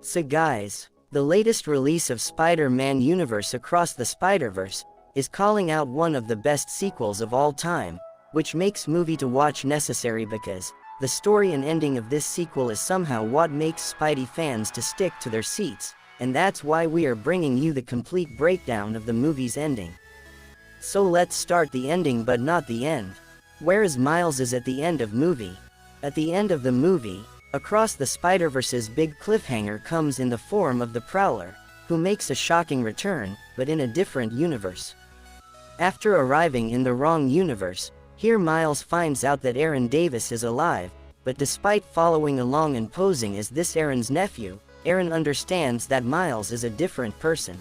So guys, the latest release of Spider-Man Universe Across the SpiderVerse is calling out one of the best sequels of all time, which makes movie to watch necessary because the story and ending of this sequel is somehow what makes Spidey fans to stick to their seats, and that's why we are bringing you the complete breakdown of the movie's ending. So let's start the ending but not the end. Whereas Miles is at the end of movie. At the end of the movie, Across the Spider-Verse's big cliffhanger comes in the form of the Prowler, who makes a shocking return, but in a different universe. After arriving in the wrong universe, here Miles finds out that Aaron Davis is alive, but despite following along and posing as this Aaron's nephew, Aaron understands that Miles is a different person.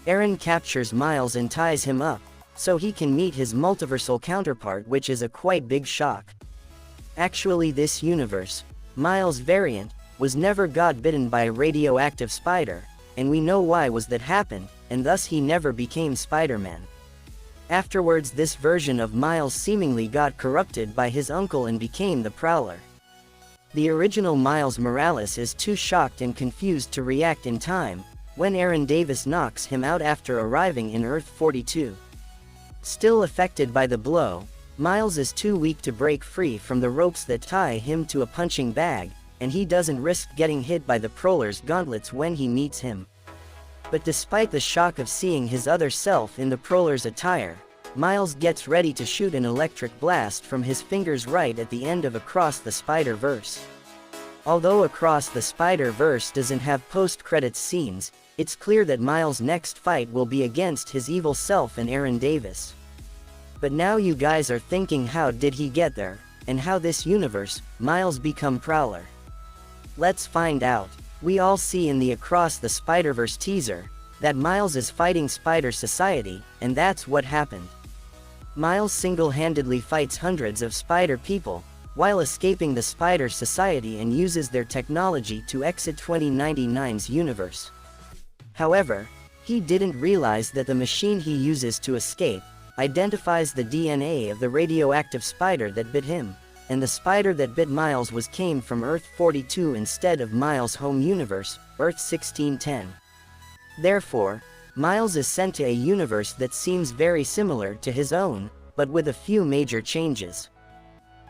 Aaron captures Miles and ties him up, so he can meet his multiversal counterpart, which is a quite big shock. Actually, this universe, Miles' variant, was never got bitten by a radioactive spider, and we know why was that happened, and thus he never became Spider-Man. Afterwards, this version of Miles seemingly got corrupted by his uncle and became the Prowler. The original Miles Morales is too shocked and confused to react in time, when Aaron Davis knocks him out after arriving in Earth 42. Still affected by the blow, Miles is too weak to break free from the ropes that tie him to a punching bag, and he doesn't risk getting hit by the Prowler's gauntlets when he meets him. But despite the shock of seeing his other self in the Prowler's attire, Miles gets ready to shoot an electric blast from his fingers right at the end of Across the Spider-Verse. Although Across the Spider-Verse doesn't have post-credits scenes, it's clear that Miles' next fight will be against his evil self and Aaron Davis. But now you guys are thinking, how did he get there, and how this universe, Miles become Prowler? Let's find out. We all see in the Across the Spider-Verse teaser that Miles is fighting Spider Society, and that's what happened. Miles single-handedly fights hundreds of Spider people, while escaping the Spider Society, and uses their technology to exit 2099's universe. However, he didn't realize that the machine he uses to escape identifies the DNA of the radioactive spider that bit him, and the spider that bit Miles came from Earth 42 instead of Miles' home universe, Earth 1610. Therefore, Miles is sent to a universe that seems very similar to his own, but with a few major changes.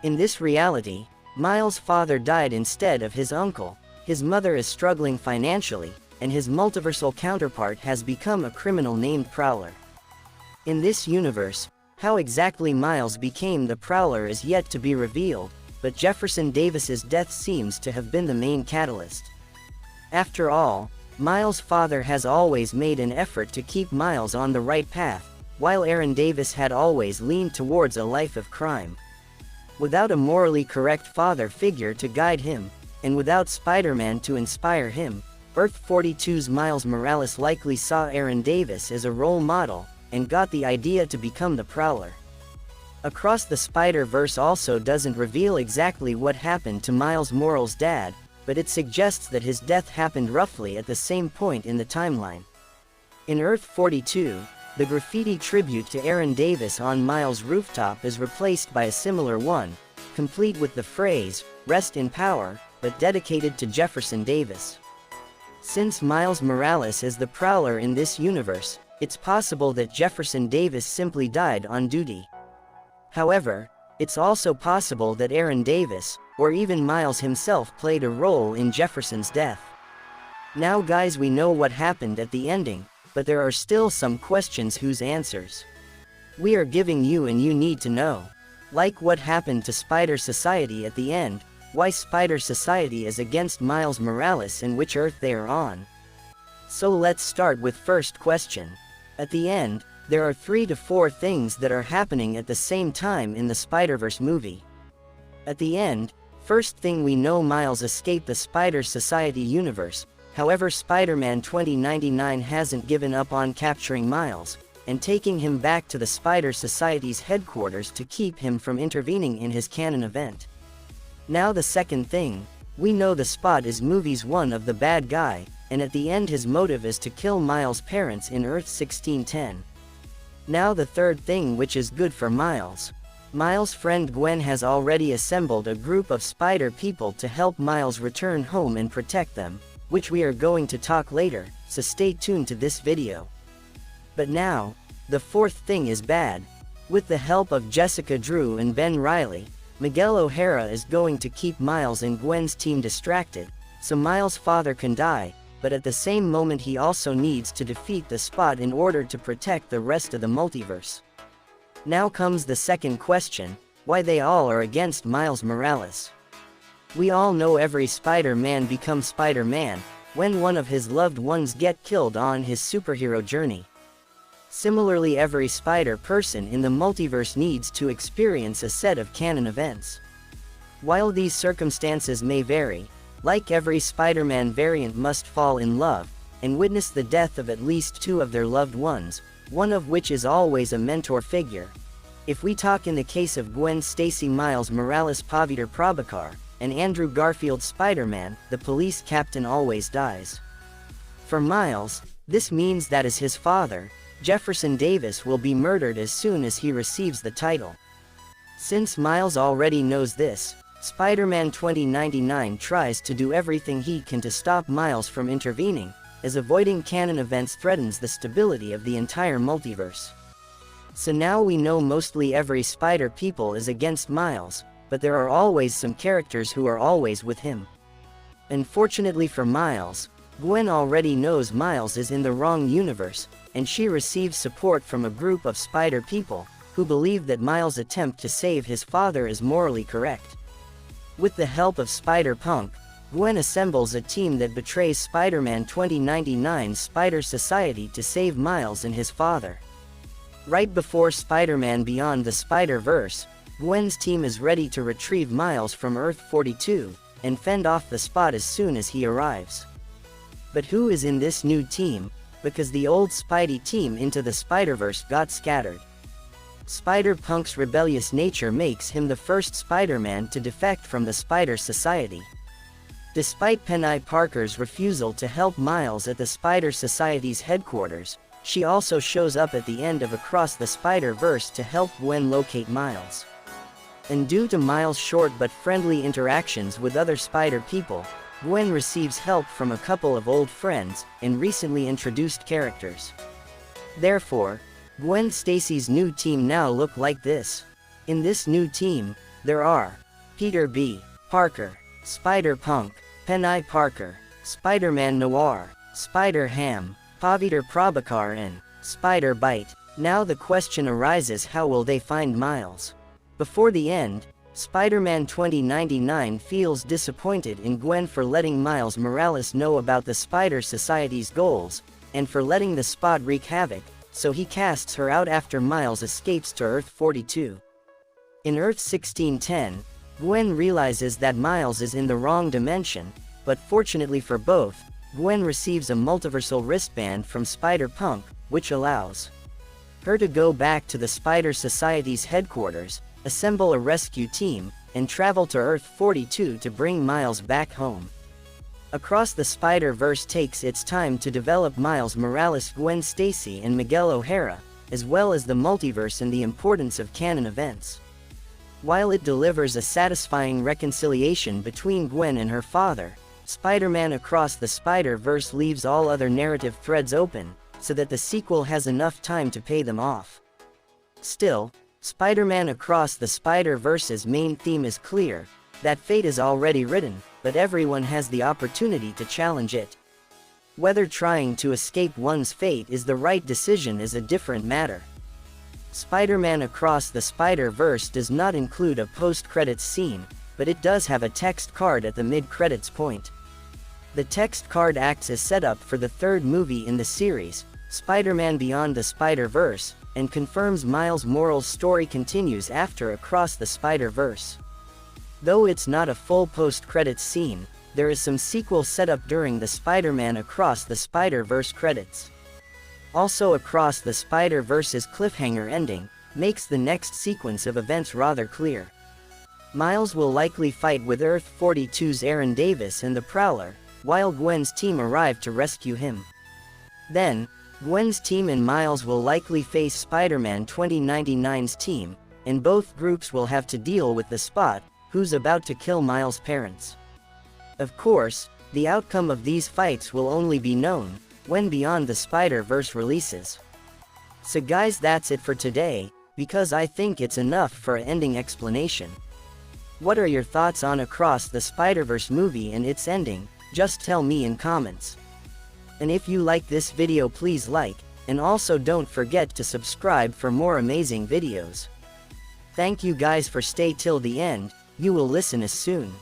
In this reality, Miles' father died instead of his uncle, his mother is struggling financially, and his multiversal counterpart has become a criminal named Prowler. In this universe, how exactly Miles became the Prowler is yet to be revealed, but Jefferson Davis's death seems to have been the main catalyst. After all, Miles' father has always made an effort to keep Miles on the right path, while Aaron Davis had always leaned towards a life of crime. Without a morally correct father figure to guide him, and without Spider-Man to inspire him, Earth 42's Miles Morales likely saw Aaron Davis as a role model, and got the idea to become the Prowler. Across the Spider-Verse also doesn't reveal exactly what happened to Miles Morales' dad, but it suggests that his death happened roughly at the same point in the timeline. In Earth 42, the graffiti tribute to Aaron Davis on Miles' rooftop is replaced by a similar one, complete with the phrase, "Rest in power," but dedicated to Jefferson Davis. Since Miles Morales is the Prowler in this universe, it's possible that Jefferson Davis simply died on duty. However, it's also possible that Aaron Davis, or even Miles himself, played a role in Jefferson's death. Now guys, we know what happened at the ending, but there are still some questions whose answers we are giving you and you need to know. Like what happened to Spider Society at the end, why Spider Society is against Miles Morales and which Earth they are on. So let's start with first question. At the end, there are 3 to 4 things that are happening at the same time in the Spider-Verse movie. At the end, first thing we know, Miles escaped the Spider Society universe, however Spider-Man 2099 hasn't given up on capturing Miles, and taking him back to the Spider Society's headquarters to keep him from intervening in his canon event. Now the second thing, we know the Spot is movie's one of the bad guy, and at the end his motive is to kill Miles' parents in Earth 1610. Now the third thing, which is good for Miles. Miles' friend Gwen has already assembled a group of Spider people to help Miles return home and protect them, which we are going to talk later, so stay tuned to this video. But now, the fourth thing is bad. With the help of Jessica Drew and Ben Reilly, Miguel O'Hara is going to keep Miles and Gwen's team distracted, so Miles' father can die, but at the same moment he also needs to defeat the Spot in order to protect the rest of the multiverse. Now comes the second question, why they all are against Miles Morales. We all know every Spider-Man becomes Spider-Man when one of his loved ones get killed on his superhero journey. Similarly, every Spider-Person in the multiverse needs to experience a set of canon events. While these circumstances may vary, like every Spider-Man variant must fall in love and witness the death of at least two of their loved ones, one of which is always a mentor figure. If we talk in the case of Gwen Stacy, Miles Morales, Peter Prabhakar, and Andrew Garfield's Spider-Man, the police captain always dies. For Miles, this means that as his father, Jefferson Davis will be murdered as soon as he receives the title. Since Miles already knows this, Spider-Man 2099 tries to do everything he can to stop Miles from intervening, as avoiding canon events threatens the stability of the entire multiverse. So now we know mostly every Spider-People is against Miles, but there are always some characters who are always with him. Unfortunately for Miles, Gwen already knows Miles is in the wrong universe, and she receives support from a group of Spider-People, who believe that Miles' attempt to save his father is morally correct. With the help of Spider-Punk, Gwen assembles a team that betrays Spider-Man 2099's Spider Society to save Miles and his father. Right before Spider-Man Beyond the Spider-Verse, Gwen's team is ready to retrieve Miles from Earth 42, and fend off the Spot as soon as he arrives. But who is in this new team, because the old Spidey team Into the Spider-Verse got scattered? Spider-Punk's rebellious nature makes him the first Spider-Man to defect from the Spider Society. Despite Penny Parker's refusal to help Miles at the Spider Society's headquarters, she also shows up at the end of Across the Spider-Verse to help Gwen locate Miles. And due to Miles' short but friendly interactions with other Spider-People, Gwen receives help from a couple of old friends and recently introduced characters. Therefore, Gwen Stacy's new team now look like this. In this new team, there are Peter B. Parker, Spider-Punk, Penny Parker, Spider-Man Noir, Spider-Ham, Peter Prabhakar, and Spider-Bite. Now the question arises, how will they find Miles? Before the end, Spider-Man 2099 feels disappointed in Gwen for letting Miles Morales know about the Spider Society's goals, and for letting the Spot wreak havoc, so he casts her out after Miles escapes to Earth 42. In Earth 1610, Gwen realizes that Miles is in the wrong dimension, but fortunately for both, Gwen receives a multiversal wristband from Spider-Punk, which allows her to go back to the Spider Society's headquarters, assemble a rescue team, and travel to Earth 42 to bring Miles back home. Across the Spider-Verse takes its time to develop Miles Morales, Gwen Stacy, and Miguel O'Hara, as well as the multiverse and the importance of canon events. While it delivers a satisfying reconciliation between Gwen and her father, Spider-Man Across the Spider-Verse leaves all other narrative threads open, so that the sequel has enough time to pay them off. Still, Spider-Man Across the Spider-Verse's main theme is clear, that fate is already written, but everyone has the opportunity to challenge it. Whether trying to escape one's fate is the right decision is a different matter. Spider-Man Across the Spider-Verse does not include a post-credits scene, but it does have a text card at the mid-credits point. The text card acts as setup for the third movie in the series, Spider-Man Beyond the Spider-Verse, and confirms Miles Morales' story continues after Across the Spider-Verse. Though it's not a full post-credits scene, there is some sequel setup during the Spider-Man Across the Spider-Verse credits. Also, Across the Spider-Verse's cliffhanger ending makes the next sequence of events rather clear. Miles will likely fight with Earth 42's Aaron Davis and the Prowler, while Gwen's team arrive to rescue him. Then, Gwen's team and Miles will likely face Spider-Man 2099's team, and both groups will have to deal with the Spot, who's about to kill Miles' parents. Of course, The outcome of these fights will only be known when Beyond the Spider-Verse releases. So guys, that's it for today, because I think it's enough for an ending explanation. What are your thoughts on Across the Spider-Verse movie and its ending? Just tell me in comments. And if you like this video, please like, and also don't forget to subscribe for more amazing videos. Thank you guys for stay till the end. You will listen as soon.